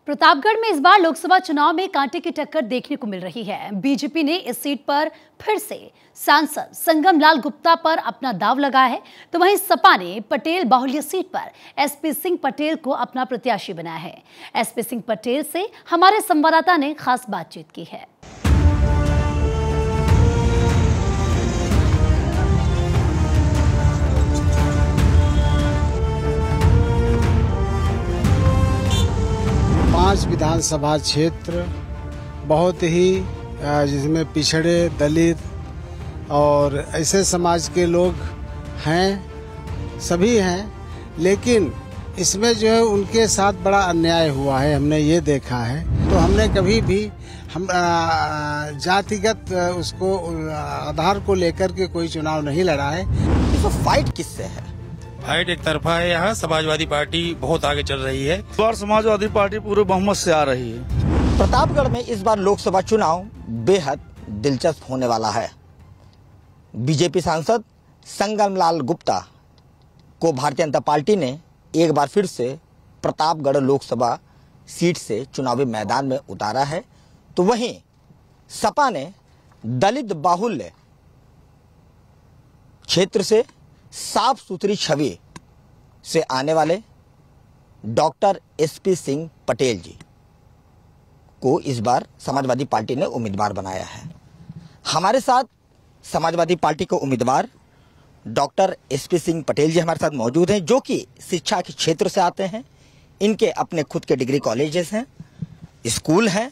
प्रतापगढ़ में इस बार लोकसभा चुनाव में कांटे की टक्कर देखने को मिल रही है। बीजेपी ने इस सीट पर फिर से सांसद संगम लाल गुप्ता पर अपना दांव लगाया है, तो वहीं सपा ने पटेल बाहुल्य सीट पर एसपी सिंह पटेल को अपना प्रत्याशी बनाया है। एसपी सिंह पटेल से हमारे संवाददाता ने खास बातचीत की है। पांच विधानसभा क्षेत्र बहुत ही जिसमें पिछड़े, दलित और ऐसे समाज के लोग हैं, सभी हैं, लेकिन इसमें जो है उनके साथ बड़ा अन्याय हुआ है, हमने ये देखा है। तो हमने कभी भी हम जातिगत उसको आधार को लेकर के कोई चुनाव नहीं लड़ा है। तो फाइट किससे है? फाइट एक तरफा है। यहाँ समाजवादी पार्टी बहुत आगे चल रही है। इस बार समाजवादी पार्टी पूरे बहुमत से आ रही है। प्रतापगढ़ में इस बार लोकसभा चुनाव बेहद दिलचस्प होने वाला है। बीजेपी सांसद संगम लाल गुप्ता को भारतीय जनता पार्टी ने एक बार फिर से प्रतापगढ़ लोकसभा सीट से चुनावी मैदान में उतारा है, तो वहीं सपा ने दलित बाहुल्य क्षेत्र से साफ सुथरी छवि से आने वाले डॉक्टर एसपी सिंह पटेल जी को इस बार समाजवादी पार्टी ने उम्मीदवार बनाया है। हमारे साथ समाजवादी पार्टी के उम्मीदवार डॉक्टर एसपी सिंह पटेल जी हमारे साथ मौजूद हैं, जो कि शिक्षा के क्षेत्र से आते हैं। इनके अपने खुद के डिग्री कॉलेजेस हैं, स्कूल हैं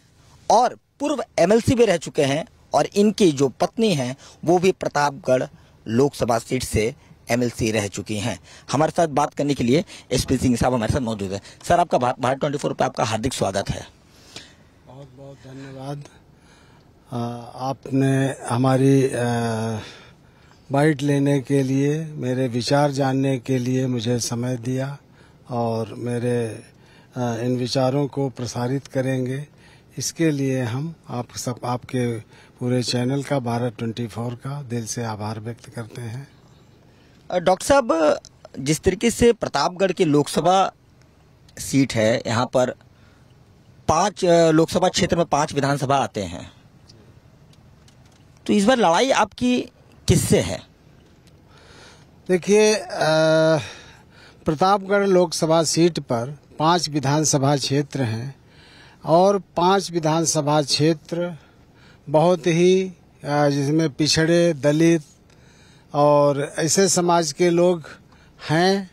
और पूर्व एमएलसी भी रह चुके हैं, और इनकी जो पत्नी हैं वो भी प्रतापगढ़ लोकसभा सीट से एमएलसी रह चुकी हैं। हमारे साथ बात करने के लिए एसपी सिंह साहब हमारे साथ मौजूद है। सर, आपका भारत 24 पे आपका हार्दिक स्वागत है। बहुत बहुत धन्यवाद। आपने हमारी बाइट लेने के लिए, मेरे विचार जानने के लिए मुझे समय दिया और मेरे इन विचारों को प्रसारित करेंगे। इसके लिए हम आपके पूरे चैनल का, भारत 24 का दिल से आभार व्यक्त करते हैं। डॉक्टर साहब, जिस तरीके से प्रतापगढ़ की लोकसभा सीट है, यहाँ पर 5 लोकसभा क्षेत्र में 5 विधानसभा आते हैं, तो इस बार लड़ाई आपकी किससे है? देखिए, प्रतापगढ़ लोकसभा सीट पर 5 विधानसभा क्षेत्र हैं और 5 विधानसभा क्षेत्र बहुत ही जिसमें पिछड़े, दलित और ऐसे समाज के लोग हैं,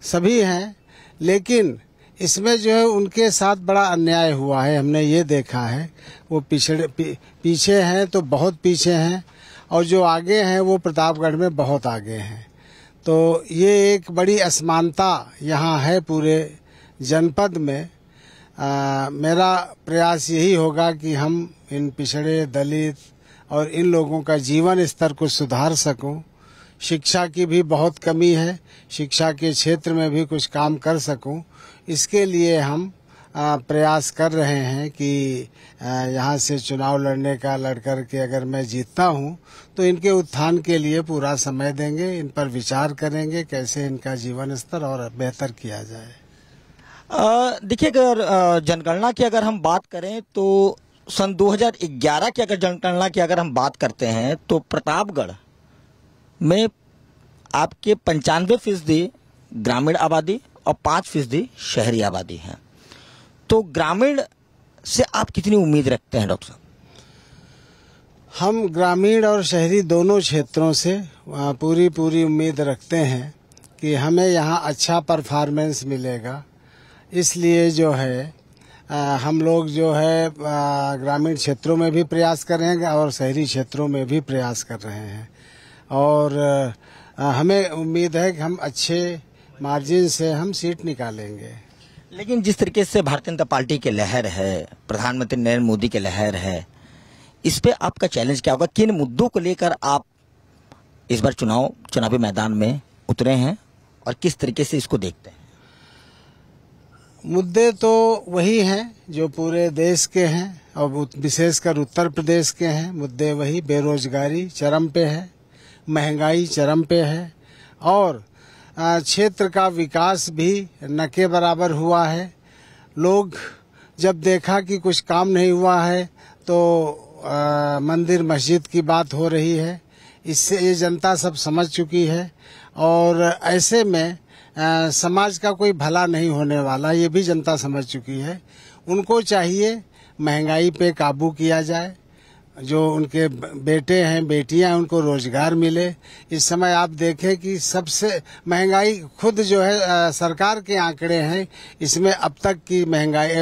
सभी हैं, लेकिन इसमें जो है उनके साथ बड़ा अन्याय हुआ है, हमने ये देखा है। वो पीछे हैं तो बहुत पीछे हैं, और जो आगे हैं वो प्रतापगढ़ में बहुत आगे हैं। तो ये एक बड़ी असमानता यहाँ है पूरे जनपद में। मेरा प्रयास यही होगा कि हम इन पिछड़े, दलित और इन लोगों का जीवन स्तर को सुधार सकूं। शिक्षा की भी बहुत कमी है, शिक्षा के क्षेत्र में भी कुछ काम कर सकूं। इसके लिए हम प्रयास कर रहे हैं कि यहाँ से चुनाव लड़ करके अगर मैं जीतता हूँ तो इनके उत्थान के लिए पूरा समय देंगे, इन पर विचार करेंगे कैसे इनका जीवन स्तर और बेहतर किया जाए। देखिए, अगर जनगणना की अगर हम बात करें तो सन 2011 की अगर जनगणना की अगर हम बात करते हैं तो प्रतापगढ़ में आपके 95% ग्रामीण आबादी और 5% शहरी आबादी है। तो ग्रामीण से आप कितनी उम्मीद रखते हैं डॉक्टर साहब? हम ग्रामीण और शहरी दोनों क्षेत्रों से पूरी उम्मीद रखते हैं कि हमें यहाँ अच्छा परफॉर्मेंस मिलेगा। इसलिए जो है हम लोग जो है ग्रामीण क्षेत्रों में भी प्रयास कर रहे हैं और शहरी क्षेत्रों में भी प्रयास कर रहे हैं, और हमें उम्मीद है कि हम अच्छे मार्जिन से हम सीट निकालेंगे। लेकिन जिस तरीके से भारतीय जनता पार्टी की लहर है, प्रधानमंत्री नरेंद्र मोदी की लहर है, इस पे आपका चैलेंज क्या होगा? किन मुद्दों को लेकर आप इस बार चुनावी मैदान में उतरे हैं और किस तरीके से इसको देखते हैं? मुद्दे तो वही हैं जो पूरे देश के हैं और विशेषकर उत्तर प्रदेश के हैं। मुद्दे वही, बेरोजगारी चरम पे है, महंगाई चरम पे है, और क्षेत्र का विकास भी न के बराबर हुआ है। लोग जब देखा कि कुछ काम नहीं हुआ है तो मंदिर मस्जिद की बात हो रही है। इससे ये जनता सब समझ चुकी है और ऐसे में समाज का कोई भला नहीं होने वाला, ये भी जनता समझ चुकी है। उनको चाहिए महंगाई पे काबू किया जाए, जो उनके बेटे हैं बेटियां हैं उनको रोजगार मिले। इस समय आप देखें कि सबसे महंगाई खुद जो है सरकार के आंकड़े हैं, इसमें अब तक की महंगाई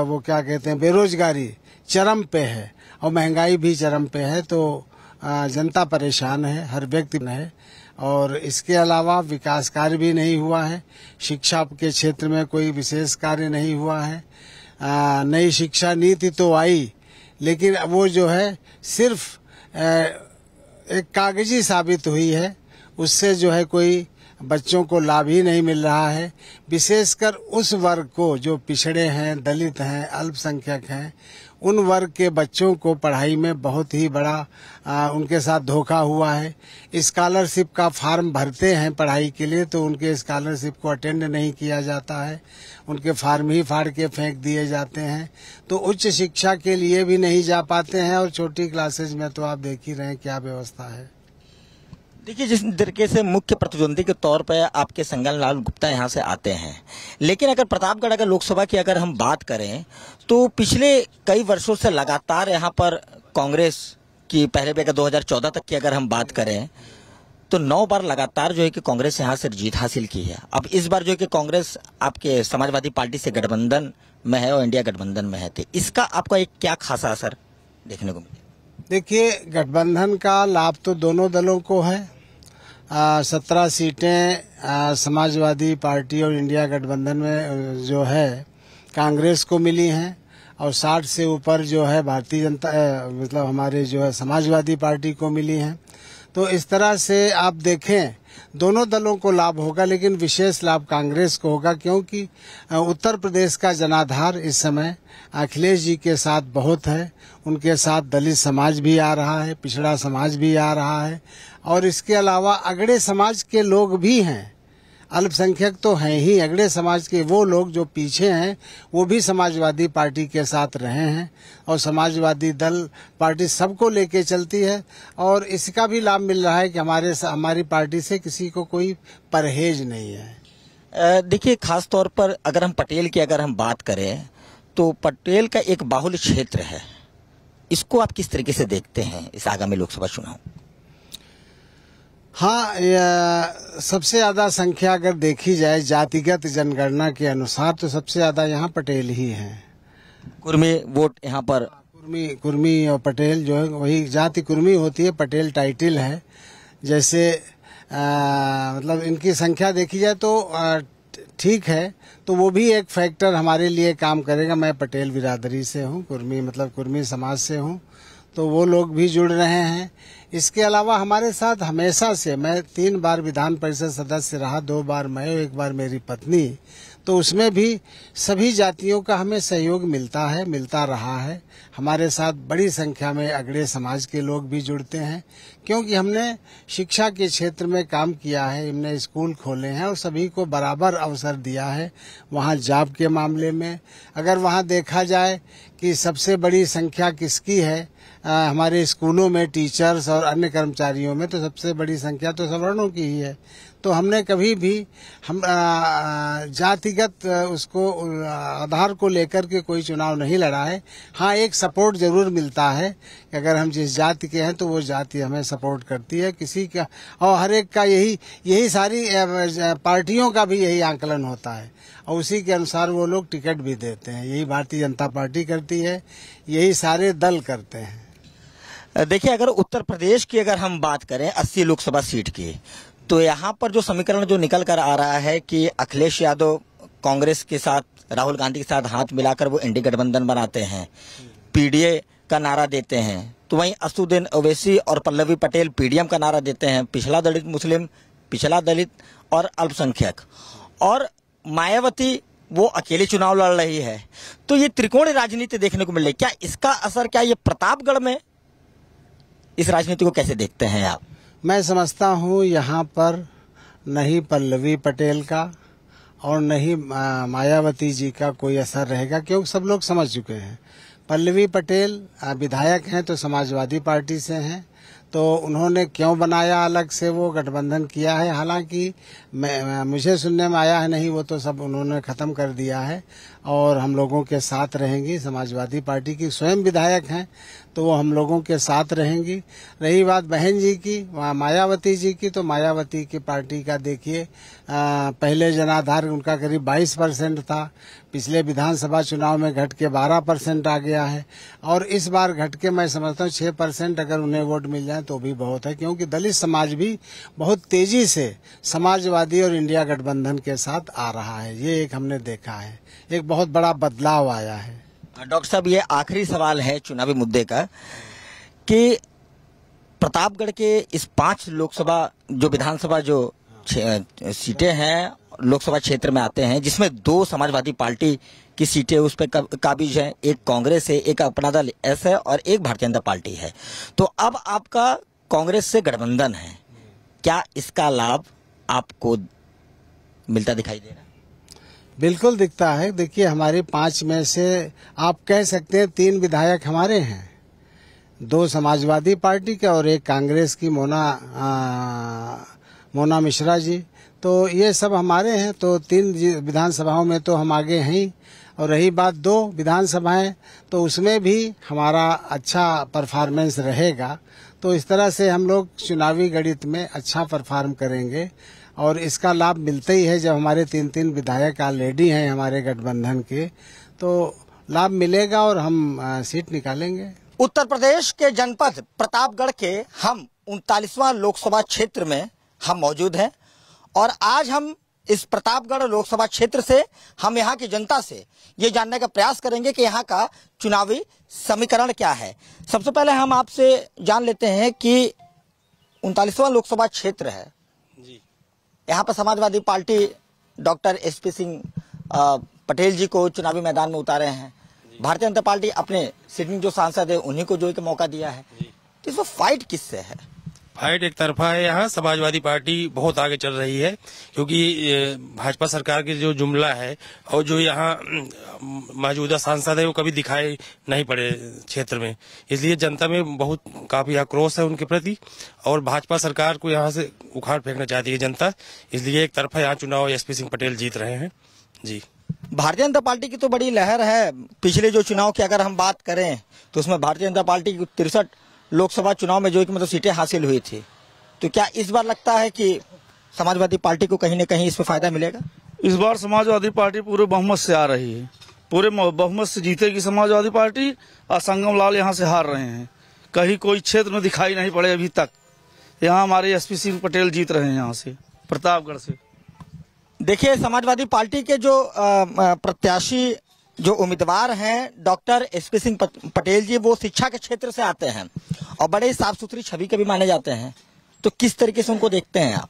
वो क्या कहते हैं बेरोजगारी चरम पे है और महंगाई भी चरम पे है। तो जनता परेशान है, हर व्यक्ति है। और इसके अलावा विकास कार्य भी नहीं हुआ है। शिक्षा के क्षेत्र में कोई विशेष कार्य नहीं हुआ है। नई शिक्षा नीति तो आई, लेकिन वो जो है सिर्फ एक कागजी साबित हुई है। उससे जो है कोई बच्चों को लाभ ही नहीं मिल रहा है। विशेषकर उस वर्ग को जो पिछड़े हैं, दलित हैं, अल्पसंख्यक हैं, उन वर्ग के बच्चों को पढ़ाई में बहुत ही बड़ा उनके साथ धोखा हुआ है। स्कॉलरशिप का फॉर्म भरते हैं पढ़ाई के लिए तो उनके स्कॉलरशिप को अटेंड नहीं किया जाता है, उनके फॉर्म ही फाड़ के फेंक दिए जाते हैं। तो उच्च शिक्षा के लिए भी नहीं जा पाते हैं और छोटी क्लासेज में तो आप देख ही रहे हैं क्या व्यवस्था है। देखिए, जिस तरीके से मुख्य प्रतिद्वंदी के तौर पर आपके संगम लाल गुप्ता यहाँ से आते हैं, लेकिन अगर प्रतापगढ़ अगर लोकसभा की अगर हम बात करें तो पिछले कई वर्षों से लगातार यहाँ पर कांग्रेस की पहले भी अगर 2014 तक की अगर हम बात करें तो 9 बार लगातार जो है कि कांग्रेस यहाँ से जीत हासिल की है। अब इस बार जो है कि कांग्रेस आपके समाजवादी पार्टी से गठबंधन में है और इंडिया गठबंधन में है, तो इसका आपका एक क्या खासा असर देखने को मिले? देखिए, गठबंधन का लाभ तो दोनों दलों को है। 17 सीटें समाजवादी पार्टी और इंडिया गठबंधन में जो है कांग्रेस को मिली हैं और 60 से ऊपर जो है भारतीय जनता मतलब हमारे जो है समाजवादी पार्टी को मिली हैं। तो इस तरह से आप देखें दोनों दलों को लाभ होगा, लेकिन विशेष लाभ कांग्रेस को होगा क्योंकि उत्तर प्रदेश का जनाधार इस समय अखिलेश जी के साथ बहुत है। उनके साथ दलित समाज भी आ रहा है, पिछड़ा समाज भी आ रहा है और इसके अलावा अगड़े समाज के लोग भी हैं। अल्पसंख्यक तो हैं ही, अगड़े समाज के वो लोग जो पीछे हैं वो भी समाजवादी पार्टी के साथ रहे हैं और समाजवादी दल पार्टी सबको लेके चलती है और इसका भी लाभ मिल रहा है कि हमारी पार्टी से किसी को कोई परहेज नहीं है। देखिए, खास तौर पर अगर हम पटेल की अगर हम बात करें तो पटेल का एक बाहुल्य क्षेत्र है, इसको आप किस तरीके से देखते हैं इस आगामी लोकसभा चुनाव? हाँ, सबसे ज्यादा संख्या अगर देखी जाए जातिगत जनगणना के अनुसार तो सबसे ज्यादा यहाँ पटेल ही हैं। कुर्मी वोट यहाँ पर कुर्मी और पटेल जो है वही जाति कुर्मी होती है, पटेल टाइटल है। जैसे मतलब इनकी संख्या देखी जाए तो ठीक है, तो वो भी एक फैक्टर हमारे लिए काम करेगा। मैं पटेल बिरादरी से हूँ, कुर्मी मतलब कुर्मी समाज से हूँ, तो वो लोग भी जुड़ रहे हैं। इसके अलावा हमारे साथ हमेशा से, मैं 3 बार विधान परिषद सदस्य रहा, 2 बार मैं, 1 बार मेरी पत्नी, तो उसमें भी सभी जातियों का हमें सहयोग मिलता है, मिलता रहा है। हमारे साथ बड़ी संख्या में अगड़े समाज के लोग भी जुड़ते हैं क्योंकि हमने शिक्षा के क्षेत्र में काम किया है, हमने स्कूल खोले हैं और सभी को बराबर अवसर दिया है। वहाँ जॉब के मामले में अगर वहाँ देखा जाए कि सबसे बड़ी संख्या किसकी है हमारे स्कूलों में टीचर्स और अन्य कर्मचारियों में, तो सबसे बड़ी संख्या तो सवर्णों की ही है। तो हमने कभी भी हम जातिगत उसको आधार को लेकर के कोई चुनाव नहीं लड़ा है। हाँ, एक सपोर्ट जरूर मिलता है कि अगर हम जिस जाति के हैं तो वो जाति हमें सपोर्ट करती है किसी का, और हर एक का यही सारी पार्टियों का भी यही आंकलन होता है और उसी के अनुसार वो लोग टिकट भी देते हैं। यही भारतीय जनता पार्टी करती है, यही सारे दल करते हैं। देखिए, अगर उत्तर प्रदेश की अगर हम बात करें 80 लोकसभा सीट की, तो यहाँ पर जो समीकरण जो निकल कर आ रहा है कि अखिलेश यादव कांग्रेस के साथ, राहुल गांधी के साथ हाथ मिलाकर वो इंडी गठबंधन बनाते हैं, पीडीए का नारा देते हैं, तो वहीं असदुद्दीन ओवैसी और पल्लवी पटेल पीडीएम का नारा देते हैं, पिछड़ा दलित मुस्लिम, पिछड़ा दलित और अल्पसंख्यक, और मायावती वो अकेले चुनाव लड़ रही है। तो ये त्रिकोणीय राजनीति देखने को मिल रही है। क्या इसका असर, क्या ये प्रतापगढ़ में इस राजनीति को कैसे देखते हैं आप? मैं समझता हूँ यहाँ पर नहीं पल्लवी पटेल का और न ही मायावती जी का कोई असर रहेगा, क्योंकि सब लोग समझ चुके हैं। पल्लवी पटेल विधायक हैं तो समाजवादी पार्टी से हैं, तो उन्होंने क्यों बनाया अलग से वो गठबंधन किया है। हालांकि मुझे सुनने में आया है नहीं, वो तो सब उन्होंने खत्म कर दिया है और हम लोगों के साथ रहेंगी। समाजवादी पार्टी की स्वयं विधायक हैं तो वो हम लोगों के साथ रहेंगी। रही बात बहन जी की, मायावती जी की, तो मायावती की पार्टी का देखिए, पहले जनाधार उनका करीब 22% था, पिछले विधानसभा चुनाव में घट के 12% आ गया है और इस बार घट के मैं समझता हूँ 6% अगर उन्हें वोट मिल जाए तो भी बहुत है, क्योंकि दलित समाज भी बहुत तेजी से समाजवादी और इंडिया गठबंधन के साथ आ रहा है। ये एक हमने देखा है, एक बहुत बड़ा बदलाव आया है। डॉक्टर साहब, ये आखिरी सवाल है चुनावी मुद्दे का कि प्रतापगढ़ के इस 5 लोकसभा जो विधानसभा जो सीटें हैं लोकसभा क्षेत्र में आते हैं, जिसमें 2 समाजवादी पार्टी की सीटें उस पर काबिज है, एक कांग्रेस है, एक अपना दल एस है और एक भारतीय जनता पार्टी है। तो अब आपका कांग्रेस से गठबंधन है, क्या इसका लाभ आपको मिलता दिखाई दे रहा है? बिल्कुल दिखता है। देखिए, हमारे 5 में से आप कह सकते हैं 3 विधायक हमारे हैं, 2 समाजवादी पार्टी के और एक कांग्रेस की मोना मिश्रा जी, तो ये सब हमारे हैं। तो 3 विधानसभाओं में तो हम आगे हैं ही। और रही बात 2 विधानसभाएं, तो उसमें भी हमारा अच्छा परफॉर्मेंस रहेगा। तो इस तरह से हम लोग चुनावी गणित में अच्छा परफॉर्म करेंगे और इसका लाभ मिलता ही है। जब हमारे 3 विधायक ऑलरेडी हैं हमारे गठबंधन के, तो लाभ मिलेगा और हम सीट निकालेंगे। उत्तर प्रदेश के जनपद प्रतापगढ़ के हम 39वां लोकसभा क्षेत्र में हम मौजूद हैं और आज हम इस प्रतापगढ़ लोकसभा क्षेत्र से हम यहाँ की जनता से ये जानने का प्रयास करेंगे कि यहाँ का चुनावी समीकरण क्या है। सबसे पहले हम आपसे जान लेते हैं कि 39वां लोकसभा क्षेत्र है जी, यहाँ पर Samajwadi Party doctor SP Singh Patel ji को चुनावी मैदान में उतारे हैं। भारतीय जनता पार्टी अपने सिटिंग जो सांसद है उन्हीं को जो मौका दिया है। तो इसमें फाइट किससे है? फाइट एक तरफा है। यहाँ समाजवादी पार्टी बहुत आगे चल रही है, क्योंकि भाजपा सरकार की जो जुमला है और जो यहाँ मौजूदा सांसद है वो कभी दिखाई नहीं पड़े क्षेत्र में, इसलिए जनता में बहुत काफी आक्रोश है उनके प्रति और भाजपा सरकार को यहाँ से उखाड़ फेंकना चाहती है जनता। इसलिए एक तरफा यहाँ चुनाव SP सिंह पटेल जीत रहे हैं। जी, भारतीय जनता पार्टी की तो बड़ी लहर है। पिछले जो चुनाव की अगर हम बात करें तो उसमें भारतीय जनता पार्टी की 63 लोकसभा चुनाव में जो कि मतलब सीटें हासिल हुई थी। तो क्या इस बार लगता है कि समाजवादी पार्टी को कहीं न कहीं इसमें फायदा मिलेगा? इस बार समाजवादी पार्टी पूरे बहुमत से आ रही है, पूरे बहुमत से जीतेगी समाजवादी पार्टी और संगम लाल यहाँ से हार रहे हैं। कहीं कोई क्षेत्र में दिखाई नहीं पड़े अभी तक। यहाँ हमारे SP सिंह पटेल जीत रहे हैं यहाँ से प्रतापगढ़ से। देखिए, समाजवादी पार्टी के जो प्रत्याशी जो उम्मीदवार हैं डॉक्टर SP सिंह पटेल जी, वो शिक्षा के क्षेत्र से आते हैं और बड़े साफ सुथरी छवि के भी माने जाते हैं। तो किस तरीके से उनको देखते हैं आप?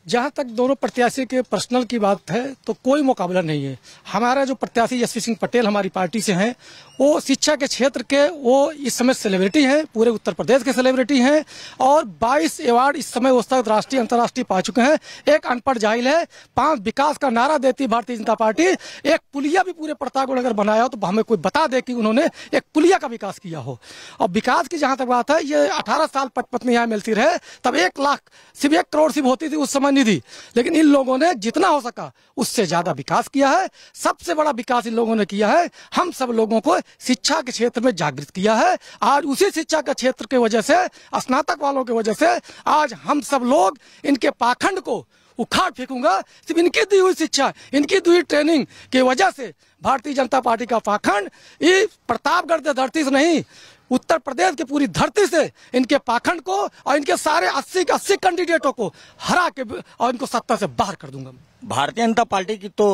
जहां तक दोनों प्रत्याशी के पर्सनल की बात है तो कोई मुकाबला नहीं है। हमारा जो प्रत्याशी SP सिंह पटेल हमारी पार्टी से हैं, वो शिक्षा के क्षेत्र के वो इस समय सेलिब्रिटी हैं, पूरे उत्तर प्रदेश के सेलिब्रिटी हैं और 22 अवार्ड इस समय उस तक राष्ट्रीय अंतर्राष्ट्रीय पा चुके हैं। एक अनपढ़ जाहिल है, 5 विकास का नारा देती भारतीय जनता पार्टी। एक पुलिया भी पूरे प्रतापगढ़ अगर बनाया हो तो हमें कोई बता दे कि उन्होंने एक पुलिया का विकास किया हो। और विकास की जहां तक बात है, ये 18 साल पत्नी यहाँ मिलती रहे तब 1 लाख सिर्फ 1 करोड़ सिर्फ होती थी उस समय निधि, लेकिन इन लोगों ने जितना हो सका उससे ज्यादा विकास किया है। सबसे बड़ा विकास इन लोगों ने किया है, हम सब लोगों को शिक्षा के क्षेत्र में जागृत किया है। आज उसी शिक्षा के क्षेत्र की वजह से, स्नातक वालों की वजह से आज हम सब लोग इनके पाखंड को उखाड़ फेंकूंगा। सिर्फ इनकी दी हुई शिक्षा, इनकी दी हुई ट्रेनिंग की वजह से भारतीय जनता पार्टी का पाखंड ये प्रतापगढ़ की धरती से नहीं, उत्तर प्रदेश की पूरी धरती से इनके पाखंड को और इनके सारे 80 कैंडिडेटों को हरा के और इनको सत्ता से बाहर कर दूंगा। भारतीय जनता पार्टी की तो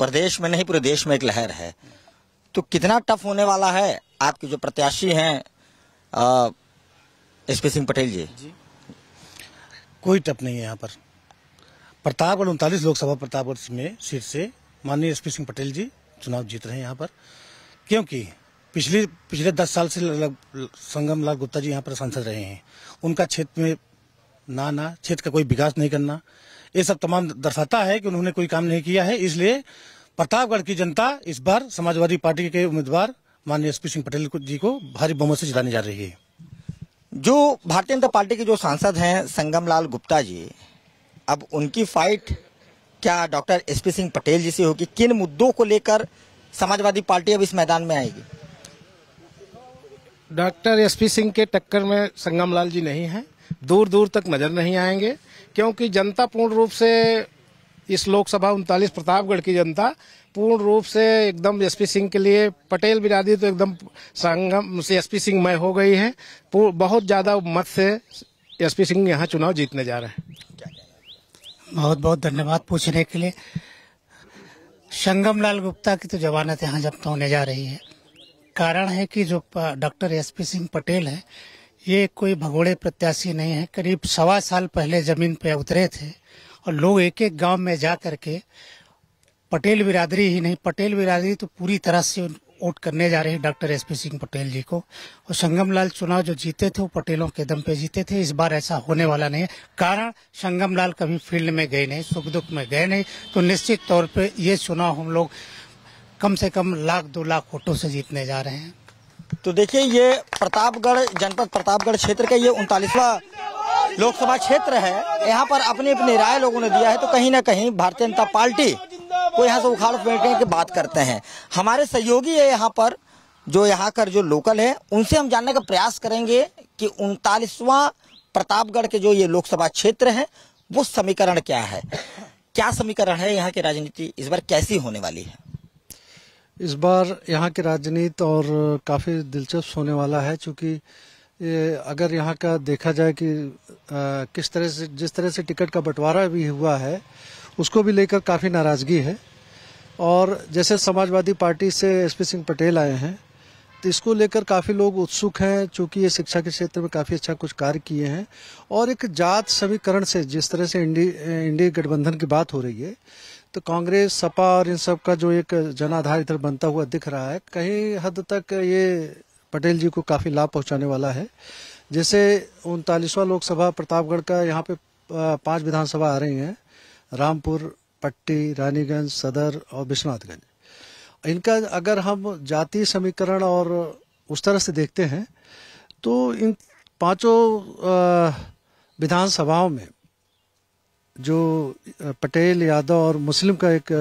प्रदेश में नहीं पूरे देश में एक लहर है। तो कितना टफ होने वाला है आपके जो प्रत्याशी हैं SP सिंह पटेल जी? कोई टफ नहीं है यहाँ पर। प्रतापगढ़ 39 लोकसभा प्रतापगढ़ में सीट से माननीय SP सिंह पटेल जी चुनाव जीत रहे हैं यहाँ पर, क्योंकि पिछले 10 साल से संगम लाल गुप्ता जी यहाँ पर सांसद रहे हैं। उनका क्षेत्र में क्षेत्र का कोई विकास नहीं करना, ये सब तमाम दर्शाता है कि उन्होंने कोई काम नहीं किया है। इसलिए प्रतापगढ़ की जनता इस बार समाजवादी पार्टी के उम्मीदवार माननीय एसपी सिंह पटेल जी को भारी बहुमत से जिताने जा रही है। जो भारतीय जनता पार्टी के जो सांसद हैं संगम लाल गुप्ता जी, अब उनकी फाइट क्या डॉक्टर एसपी सिंह पटेल जी से होगी? किन मुद्दों को लेकर समाजवादी पार्टी अब इस मैदान में आएगी? डॉक्टर एसपी सिंह के टक्कर में संगम लाल जी नहीं हैं, दूर दूर तक नजर नहीं आएंगे, क्योंकि जनता पूर्ण रूप से इस लोकसभा 39 प्रतापगढ़ की जनता पूर्ण रूप से एकदम एसपी सिंह के लिए, पटेल बिरादरी तो एकदम संगम से एसपी सिंह मय हो गई है। बहुत ज्यादा मत से एसपी सिंह यहाँ चुनाव जीतने जा रहे हैं। बहुत बहुत धन्यवाद पूछने के लिए। संगम लाल गुप्ता की तो जमानत यहाँ जब्त होने जा रही है। कारण है कि जो डॉक्टर एसपी सिंह पटेल है, ये कोई भगोड़े प्रत्याशी नहीं है। करीब 1.25 साल पहले जमीन पे उतरे थे और लोग एक एक गांव में जा करके पटेल बिरादरी ही नहीं, पटेल बिरादरी तो पूरी तरह से वोट करने जा रहे हैं डॉक्टर एसपी सिंह पटेल जी को। और संगम लाल चुनाव जो जीते थे वो पटेलों के दम पे जीते थे। इस बार ऐसा होने वाला नहीं है। कारण संगम लाल कभी फील्ड में गए नहीं, सुख दुख में गए नहीं, तो निश्चित तौर पे ये चुनाव हम लोग कम से कम 1-2 लाख वोटों से जीतने जा रहे हैं। तो देखिए, ये प्रतापगढ़ जनपद प्रतापगढ़ क्षेत्र का ये 39वां लोकसभा क्षेत्र है। यहाँ पर अपनी अपनी राय लोगों ने दिया है। तो कहीं ना कहीं भारतीय जनता पार्टी को यहाँ से उखाड़ फेंकने की बात करते हैं। हमारे सहयोगी है यहाँ पर, जो यहाँ कर जो लोकल है, उनसे हम जानने का प्रयास करेंगे कि 39वां प्रतापगढ़ के जो ये लोकसभा क्षेत्र है वो समीकरण क्या है, क्या समीकरण है, यहाँ की राजनीति इस बार कैसी होने वाली है? इस बार यहाँ की राजनीति और काफ़ी दिलचस्प होने वाला है, क्योंकि अगर यहाँ का देखा जाए कि किस तरह से, जिस तरह से टिकट का बंटवारा भी हुआ है, उसको भी लेकर काफ़ी नाराज़गी है। और जैसे समाजवादी पार्टी से एसपी सिंह पटेल आए हैं, तो इसको लेकर काफ़ी लोग उत्सुक हैं, चूँकि ये शिक्षा के क्षेत्र में काफ़ी अच्छा कुछ कार्य किए हैं। और एक जात समीकरण से जिस तरह से इंडी गठबंधन की बात हो रही है, तो कांग्रेस, सपा और इन सब का जो एक जनाधार इधर बनता हुआ दिख रहा है, कहीं हद तक ये पटेल जी को काफ़ी लाभ पहुंचाने वाला है। जैसे 39वां लोकसभा प्रतापगढ़ का यहाँ पे 5 विधानसभा आ रही हैं, रामपुर, पट्टी, रानीगंज, सदर और विश्वनाथगंज। इनका अगर हम जातीय समीकरण और उस तरह से देखते हैं, तो इन 5 विधानसभाओं में जो पटेल, यादव और मुस्लिम का एक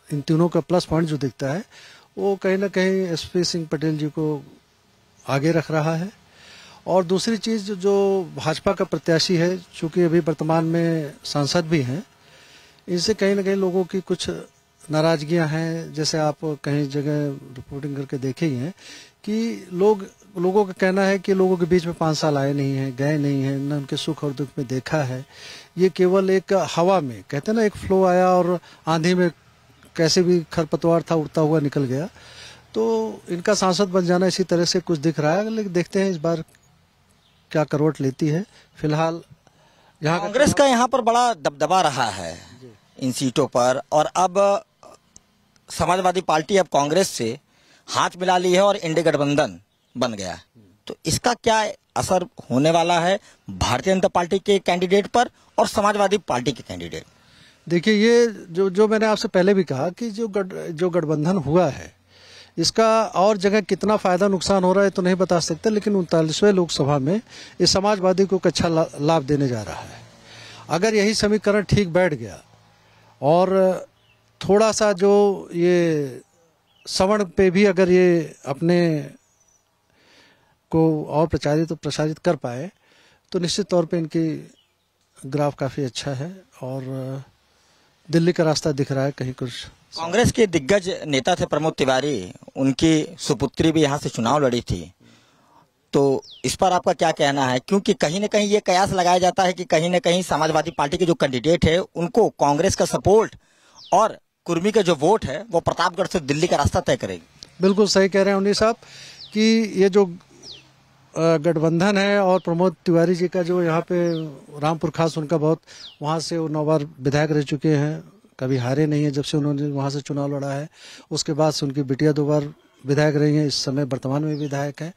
इन तीनों का प्लस पॉइंट जो दिखता है, वो कहीं ना कहीं एसपी सिंह पटेल जी को आगे रख रहा है। और दूसरी चीज़, जो भाजपा का प्रत्याशी है, चूँकि अभी वर्तमान में सांसद भी हैं, इनसे कहीं ना कहीं लोगों की कुछ नाराजगियां हैं। जैसे आप कहीं जगह रिपोर्टिंग करके देखे ही हैं कि लोगों का कहना है कि लोगों के बीच में 5 साल आए नहीं हैं, गए नहीं हैं, न उनके सुख और दुख में देखा है। ये केवल एक हवा में, कहते हैं ना, एक फ्लो आया और आंधी में कैसे भी खरपतवार था उड़ता हुआ निकल गया। तो इनका सांसद बन जाना इसी तरह से कुछ दिख रहा है। लेकिन देखते हैं इस बार क्या करवट लेती है। फिलहाल यहाँ कांग्रेस का यहाँ पर बड़ा दबदबा रहा है इन सीटों पर, और अब समाजवादी पार्टी अब कांग्रेस से हाथ मिला ली है और इंडी गठबंधन बन गया है। तो इसका क्या असर होने वाला है भारतीय जनता पार्टी के कैंडिडेट पर और समाजवादी पार्टी के कैंडिडेट? देखिए, ये जो मैंने आपसे पहले भी कहा कि जो गठबंधन हुआ है, इसका और जगह कितना फायदा नुकसान हो रहा है तो नहीं बता सकते, लेकिन 39वें लोकसभा में ये समाजवादी को एक अच्छा लाभ देने जा रहा है। अगर यही समीकरण ठीक बैठ गया और थोड़ा सा जो ये सवर्ण पे भी अगर ये अपने को और प्रसारित कर पाए, तो निश्चित तौर पे इनकी ग्राफ काफ़ी अच्छा है और दिल्ली का रास्ता दिख रहा है कहीं कुछ। कांग्रेस के दिग्गज नेता थे प्रमोद तिवारी, उनकी सुपुत्री भी यहाँ से चुनाव लड़ी थी। तो इस पर आपका क्या कहना है? क्योंकि कहीं न कहीं ये कयास लगाया जाता है कि कहीं न कहीं समाजवादी पार्टी के जो कैंडिडेट है उनको कांग्रेस का सपोर्ट और कुर्मी का जो वोट है वो प्रतापगढ़ से दिल्ली का रास्ता तय करेगी। बिल्कुल सही कह रहे हैं उन्हीं साहब कि ये जो गठबंधन है और प्रमोद तिवारी जी का जो यहाँ पे रामपुर खास उनका बहुत, वहाँ से वो 9 बार विधायक रह चुके हैं, कभी हारे नहीं है जब से उन्होंने वहाँ से चुनाव लड़ा है। उसके बाद से उनकी बिटिया 2 बार विधायक रही हैं, इस समय वर्तमान में विधायक है।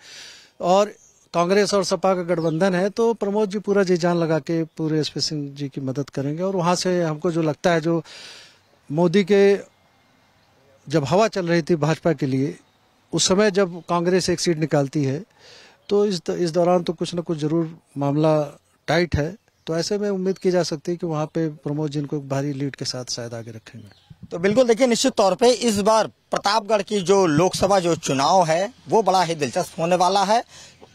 और कांग्रेस और सपा का गठबंधन है, तो प्रमोद जी पूरा जी जान लगा के पूरे एसपी सिंह जी की मदद करेंगे। और वहां से हमको जो लगता है, जो मोदी के जब हवा चल रही थी भाजपा के लिए, उस समय जब कांग्रेस एक सीट निकालती है, तो इस दौरान तो कुछ न कुछ जरूर मामला टाइट है। तो ऐसे में उम्मीद की जा सकती है कि वहां पे प्रमोद जी को भारी लीड के साथ शायद आगे रखेंगे। तो बिल्कुल देखिए, निश्चित तौर पे इस बार प्रतापगढ़ की जो लोकसभा जो चुनाव है वो बड़ा ही दिलचस्प होने वाला है,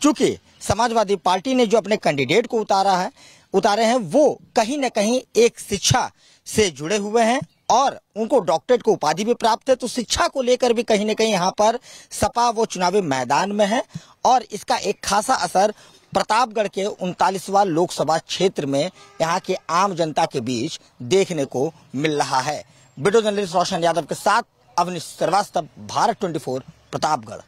क्योंकि समाजवादी पार्टी ने जो अपने कैंडिडेट को उतारे हैं वो कहीं न कहीं एक शिक्षा से जुड़े हुए हैं और उनको डॉक्टरेट को उपाधि भी प्राप्त है। तो शिक्षा को लेकर भी कहीं न कहीं यहाँ पर सपा वो चुनावी मैदान में है और इसका एक खासा असर प्रतापगढ़ के 39वां लोकसभा क्षेत्र में यहाँ के आम जनता के बीच देखने को मिल रहा है। वीडियो जर्नलिस्ट रोशन यादव के साथ अवनीश श्रीवास्तव, भारत 24, प्रतापगढ़।